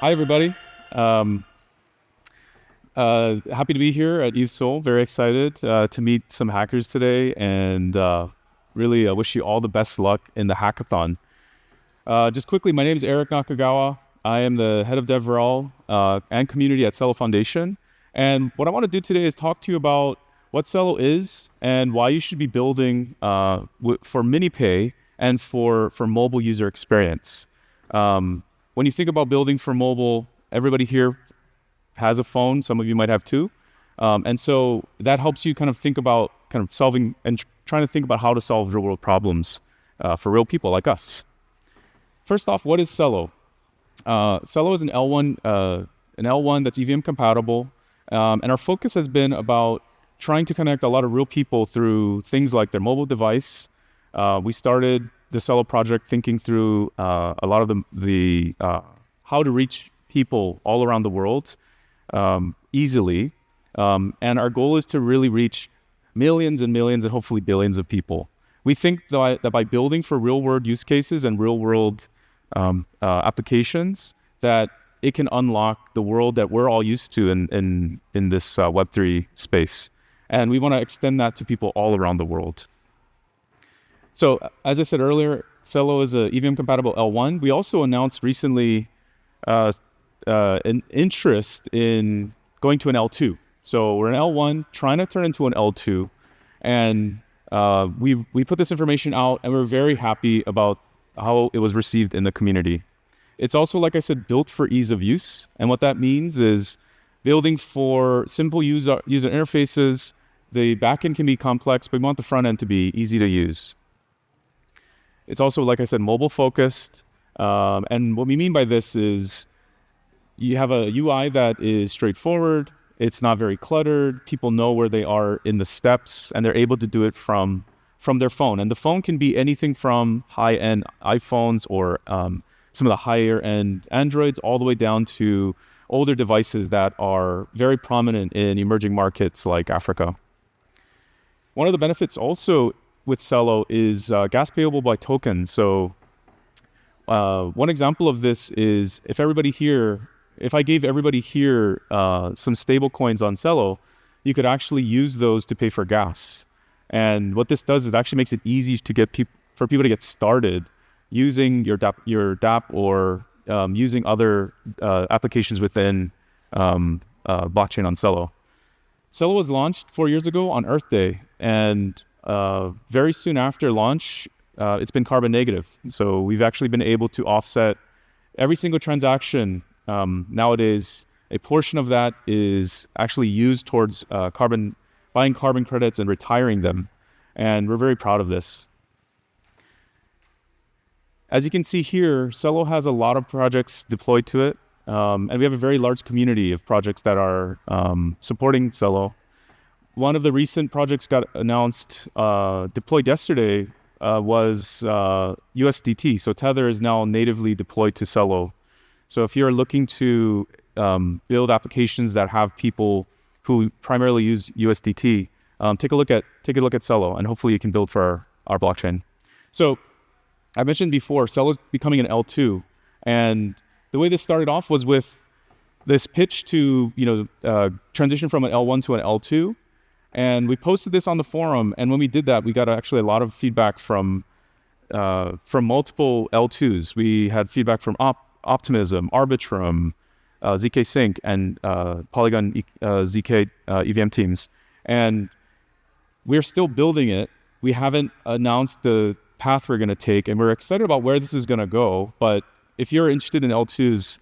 Hi, everybody. Happy to be here at ETH Seoul. Very excited to meet some hackers today, and really wish you all the best luck in the hackathon. Just quickly, my name is Eric Nakagawa. I am the head of Devrel and community at Celo Foundation. And what I want to do today is talk to you about what Celo is and why you should be building for MiniPay and for mobile user experience. When you think about building for mobile, everybody here has a phone. Some of you might have two. And so that helps you kind of think about solving and trying to think about how to solve real world problems for real people like us. First off, what is Celo? Celo is an L1 that's EVM compatible. And our focus has been about trying to connect a lot of real people through things like their mobile device. We started the Celo project thinking through a lot of the how to reach people all around the world easily. And our goal is to really reach millions and millions and hopefully billions of people. We think that by building for real world use cases and real world applications, that it can unlock the world that we're all used to in this Web3 space. And we want to extend that to people all around the world. So as I said earlier, Celo is a EVM compatible L1. We also announced recently an interest in going to an L2. So we're an L1 trying to turn into an L2. And we put this information out, and we're very happy about how it was received in the community. It's also, like I said, built for ease of use. And what that means is building for simple user interfaces. The backend can be complex, but we want the front end to be easy to use. It's also, like I said, mobile focused. And what we mean by this is you have a UI that is straightforward. It's not very cluttered. People know where they are in the steps, and they're able to do it from their phone. And the phone can be anything from high-end iPhones or some of the higher-end Androids, all the way down to older devices that are very prominent in emerging markets like Africa. One of the benefits also with Celo is gas payable by token. So one example of this is if I gave everybody here some stable coins on Celo, you could actually use those to pay for gas. And what this does is it actually makes it easy to for people to get started using your dApp or using other applications within blockchain on Celo. Celo was launched 4 years ago on Earth Day, and very soon after launch, it's been carbon negative. So we've actually been able to offset every single transaction. Nowadays, a portion of that is actually used towards buying carbon credits and retiring them. And we're very proud of this. As you can see here, Celo has a lot of projects deployed to it. And we have a very large community of projects that are supporting Celo. One of the recent projects got announced, deployed yesterday, was USDT. So Tether is now natively deployed to Celo. So if you're looking to build applications that have people who primarily use USDT, take a look at Celo, and hopefully you can build for our blockchain. So I mentioned before, Celo is becoming an L2, and the way this started off was with this pitch to transition from an L1 to an L2. And we posted this on the forum, and when we did that, we got actually a lot of feedback from multiple L2s. We had feedback from Optimism, Arbitrum, ZK Sync, and Polygon ZK EVM teams. And we're still building it. We haven't announced the path we're going to take, and we're excited about where this is going to go. But if you're interested in L2s,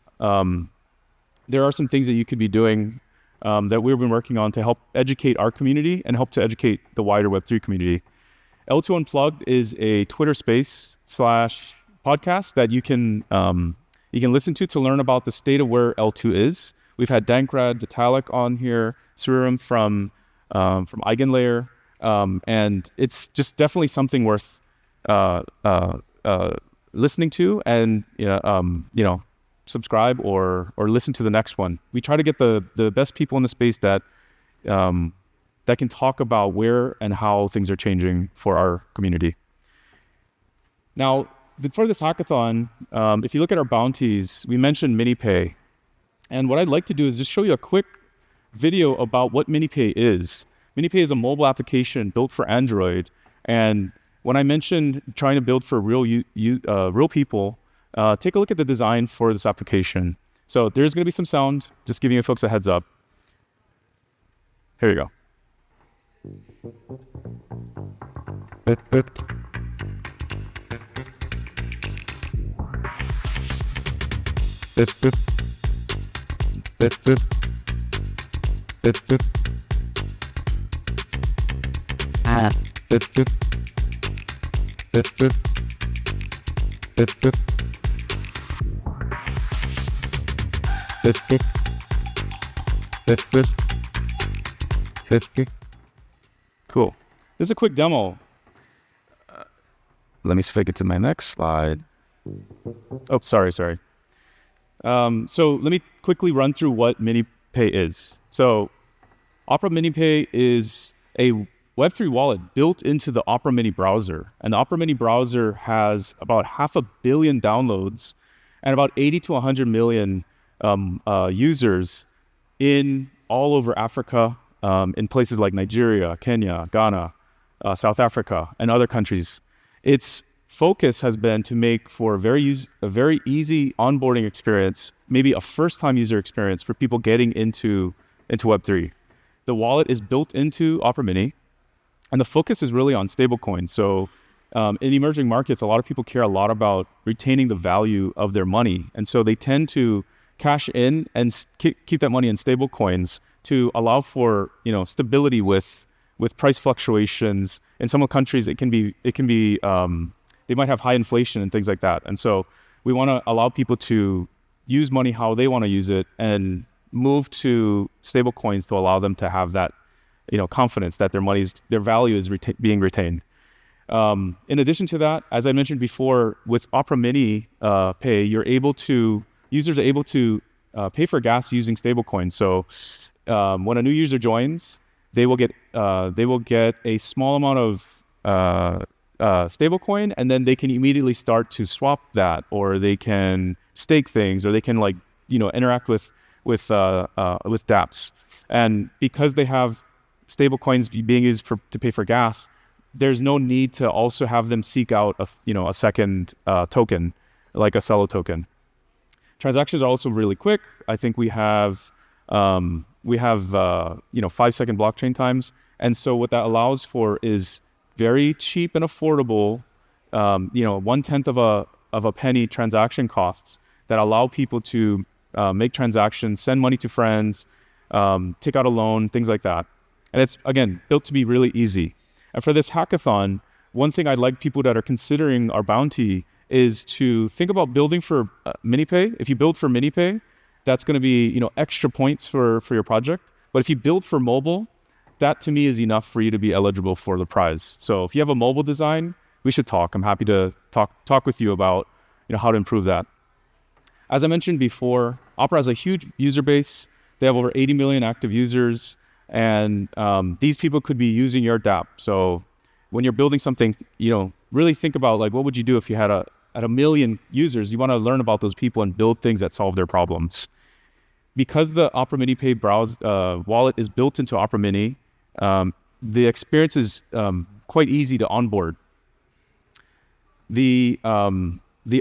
there are some things that you could be doing that we've been working on to help educate our community and help to educate the wider Web3 community. L2 Unplugged is a Twitter space / podcast that you can listen to learn about the state of where L2 is. We've had Dankrad, Vitalik on here, Surim from Eigenlayer, and it's just definitely something worth listening to, and subscribe or listen to the next one. We try to get the best people in the space that can talk about where and how things are changing for our community. Now, for this hackathon, if you look at our bounties, we mentioned MiniPay. And what I'd like to do is just show you a quick video about what MiniPay is. MiniPay is a mobile application built for Android. And when I mentioned trying to build for real people, take a look at the design for this application. So there's going to be some sound, just giving you folks a heads up. Here you go. Cool. This is a quick demo. Let me see if I get to my next slide. Oh, sorry. So let me quickly run through what MiniPay is. So Opera MiniPay is a Web3 wallet built into the Opera Mini browser. And the Opera Mini browser has about 500 million downloads and about 80 to 100 million users in all over Africa, in places like Nigeria, Kenya, Ghana, South Africa, and other countries. Its focus has been to make for a very easy onboarding experience, maybe a first-time user experience for people getting into Web3. The wallet is built into Opera Mini, and the focus is really on stablecoins. So in emerging markets, a lot of people care a lot about retaining the value of their money. And so they tend to cash in and keep that money in stablecoins to allow for stability with price fluctuations. In some countries, it can be they might have high inflation and things like that. And so we want to allow people to use money how they want to use it and move to stablecoins to allow them to have that confidence that their value is being retained. In addition to that, as I mentioned before, with Opera Mini Pay, users are able to pay for gas using stablecoins. So when a new user joins, they will get a small amount of stablecoin, and then they can immediately start to swap that, or they can stake things, or they can interact with dApps. And because they have stablecoins being used to pay for gas, there's no need to also have them seek out a second token like a Celo token. Transactions are also really quick. I think we have 5-second blockchain times, and so what that allows for is very cheap and affordable, 1/10 of a penny transaction costs that allow people to make transactions, send money to friends, take out a loan, things like that. And it's, again, built to be really easy. And for this hackathon, one thing I'd like people that are considering our bounty is to think about building for MiniPay. If you build for MiniPay, that's going to be extra points for your project. But if you build for mobile, that to me is enough for you to be eligible for the prize. So if you have a mobile design, we should talk. I'm happy to talk with you about how to improve that. As I mentioned before, Opera has a huge user base. They have over 80 million active users, and these people could be using your dApp. So when you're building something, really think about what would you do if you had a million users. You want to learn about those people and build things that solve their problems. Because the Opera MiniPay wallet is built into Opera Mini, the experience is quite easy to onboard. The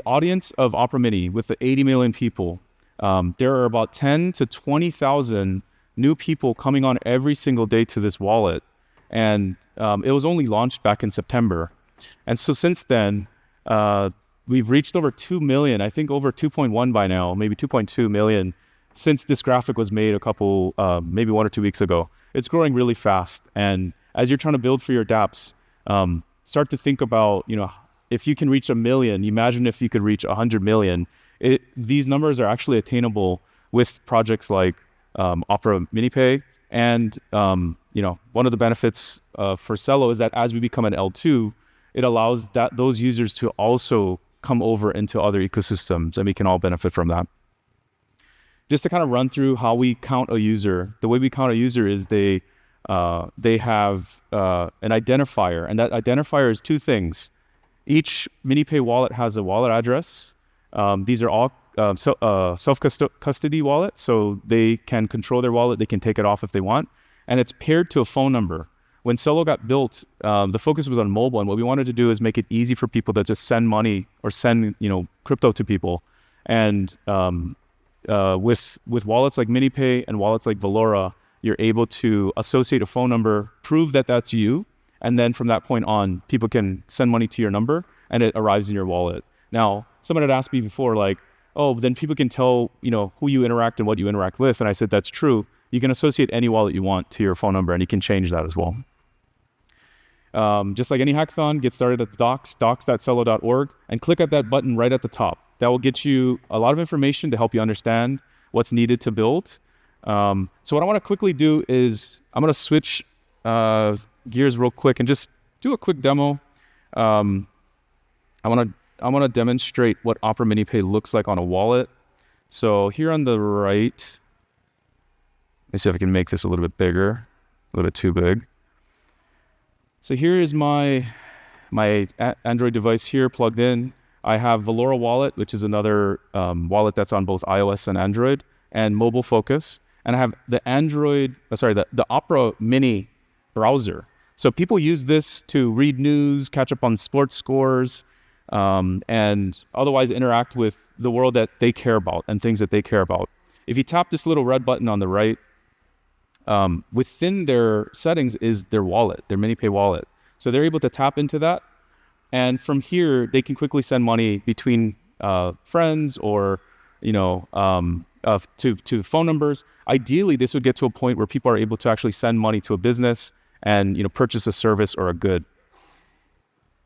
audience of Opera Mini, with the 80 million people, there are about 10 to 20,000 new people coming on every single day to this wallet. And it was only launched back in September. And so since then, we've reached over 2 million, I think over 2.1 by now, maybe 2.2 million, since this graphic was made maybe 1 or 2 weeks ago. It's growing really fast. And as you're trying to build for your dApps, start to think about, if you can reach 1 million, imagine if you could reach 100 million. These numbers are actually attainable with projects like Opera MiniPay. And, one of the benefits for Celo is that as we become an L2, it allows those users to also come over into other ecosystems, and we can all benefit from that. Just to kind of run through how we count a user, the way we count a user is they have an identifier, and that identifier is two things. Each MiniPay wallet has a wallet address. These are all self-custody wallet, so they can control their wallet. They can take it off if they want, and it's paired to a phone number. When Celo got built, the focus was on mobile, and what we wanted to do is make it easy for people to just send money or send crypto to people. And with wallets like MiniPay and wallets like Valora, you're able to associate a phone number, prove that that's you, and then from that point on, people can send money to your number, and it arrives in your wallet. Now, someone had asked me before, like, oh, then people can tell who you interact and what you interact with, and I said that's true. You can associate any wallet you want to your phone number, and you can change that as well. Just like any hackathon, get started at the docs.celo.org, and click at that button right at the top. That will get you a lot of information to help you understand what's needed to build. So what I want to quickly do is I'm going to switch gears real quick and just do a quick demo. I want to demonstrate what Opera MiniPay looks like on a wallet. So here on the right, let's see if I can make this a little bit bigger, a little bit too big. So here is my Android device here plugged in. I have Valora Wallet, which is another wallet that's on both iOS and Android, and mobile focus. And I have the Opera Mini browser. So people use this to read news, catch up on sports scores, and otherwise interact with the world that they care about and things that they care about. If you tap this little red button on the right, within their settings is their wallet, their MiniPay wallet. So they're able to tap into that. And from here, they can quickly send money between friends or, to phone numbers. Ideally, this would get to a point where people are able to actually send money to a business and, purchase a service or a good.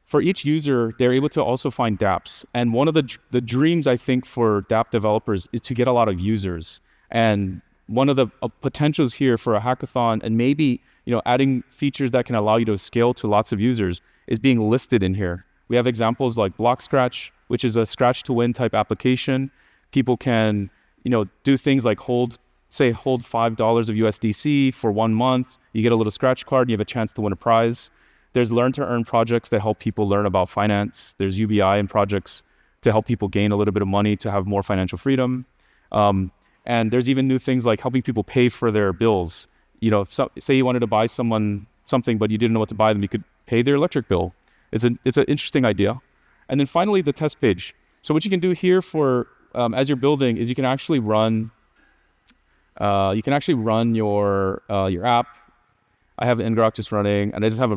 For each user, they're able to also find dApps. And one of the dreams, I think, for dApp developers is to get a lot of users. And one of the potentials here for a hackathon and maybe, adding features that can allow you to scale to lots of users is being listed in here. We have examples like Block Scratch, which is a scratch to win type application. People can, do things like hold $5 of USDC for 1 month. You get a little scratch card and you have a chance to win a prize. There's learn to earn projects that help people learn about finance. There's UBI and projects to help people gain a little bit of money to have more financial freedom. And there's even new things like helping people pay for their bills. Say you wanted to buy someone something, but you didn't know what to buy them, you could pay their electric bill. It's an interesting idea. And then finally, the test page. So what you can do here for as you're building is you can actually run your app. I have ngrok just running, and I just have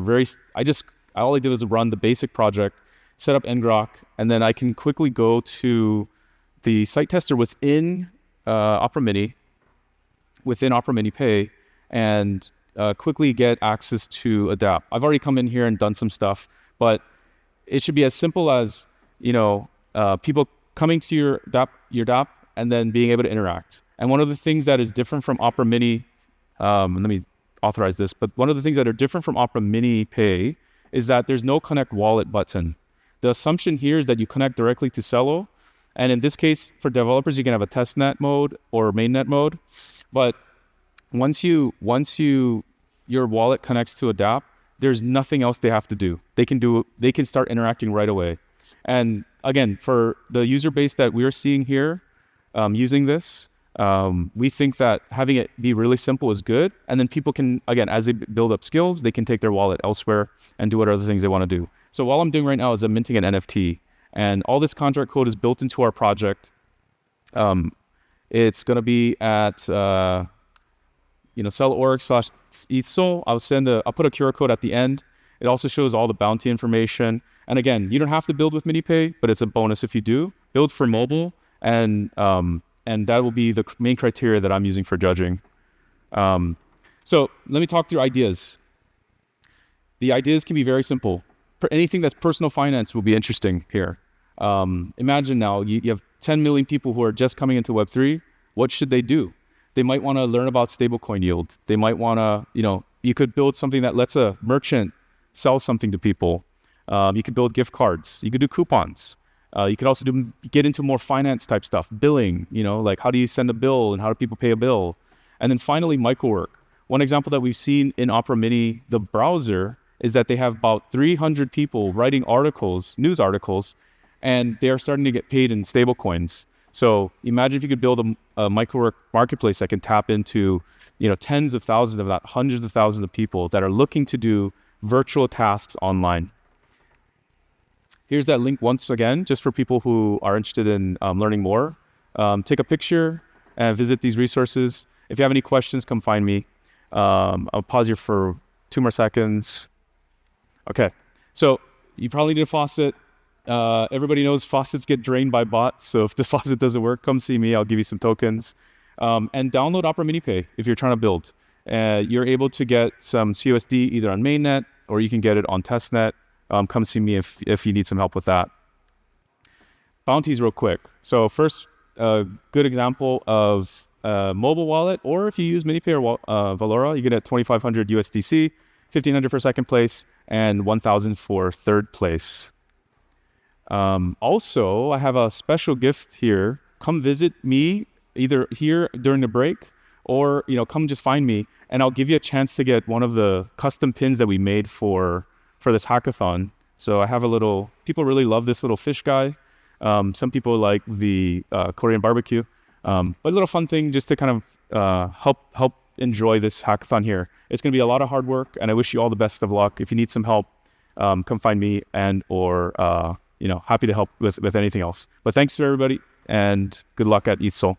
all I did was run the basic project, set up ngrok, and then I can quickly go to the site tester within Opera Mini, within Opera MiniPay, and quickly get access to a dApp. I've already come in here and done some stuff, but it should be as simple as people coming to your dApp and then being able to interact. And one of the things that is different from Opera Mini, let me authorize this, but one of the things that are different from Opera MiniPay is that there's no connect wallet button. The assumption here is that you connect directly to Celo. And in this case, for developers, you can have a testnet mode or mainnet mode. But once your wallet connects to a dApp, there's nothing else they have to do. They can start interacting right away. And again, for the user base that we're seeing here using this, we think that having it be really simple is good. And then people can, again, as they build up skills, they can take their wallet elsewhere and do what other things they want to do. So all I'm doing right now is I'm minting an NFT. And all this contract code is built into our project. It's going to be at celo.org/ETH Seoul. I'll put a QR code at the end. It also shows all the bounty information. And again, you don't have to build with MiniPay, but it's a bonus if you do. Build for mobile, and that will be the main criteria that I'm using for judging. So let me talk through ideas. The ideas can be very simple. Anything that's personal finance will be interesting here. Imagine now you have 10 million people who are just coming into Web3. What should they do? They might want to learn about stablecoin yield. They might want to, you could build something that lets a merchant sell something to people. You could build gift cards. You could do coupons. You could also get into more finance type stuff, billing, like how do you send a bill and how do people pay a bill? And then finally, microwork. One example that we've seen in Opera Mini, the browser, is that they have about 300 people writing articles, news articles, and they are starting to get paid in stable coins. So imagine if you could build a micro marketplace that can tap into, tens of thousands, if not hundreds of thousands of people that are looking to do virtual tasks online. Here's that link once again, just for people who are interested in learning more. Take a picture and visit these resources. If you have any questions, come find me. I'll pause here for 2 more seconds. Okay, so you probably need a faucet. Everybody knows faucets get drained by bots, so if the faucet doesn't work, come see me. I'll give you some tokens. And download Opera MiniPay if you're trying to build. You're able to get some CUSD either on mainnet or you can get it on testnet. Come see me if you need some help with that. Bounties real quick. So first, good example of mobile wallet, or if you use MiniPay or Valora, you get at 2,500 USDC, 1,500 for second place, and 1,000 for third place. Also, I have a special gift here. Come visit me either here during the break or, come just find me and I'll give you a chance to get one of the custom pins that we made for this hackathon. So I have people really love this little fish guy. Some people like the Korean barbecue. But a little fun thing just to kind of help enjoy this hackathon here. It's going to be a lot of hard work and I wish you all the best of luck. If you need some help, come find me or happy to help with anything else. But thanks to everybody and good luck at ETH Seoul.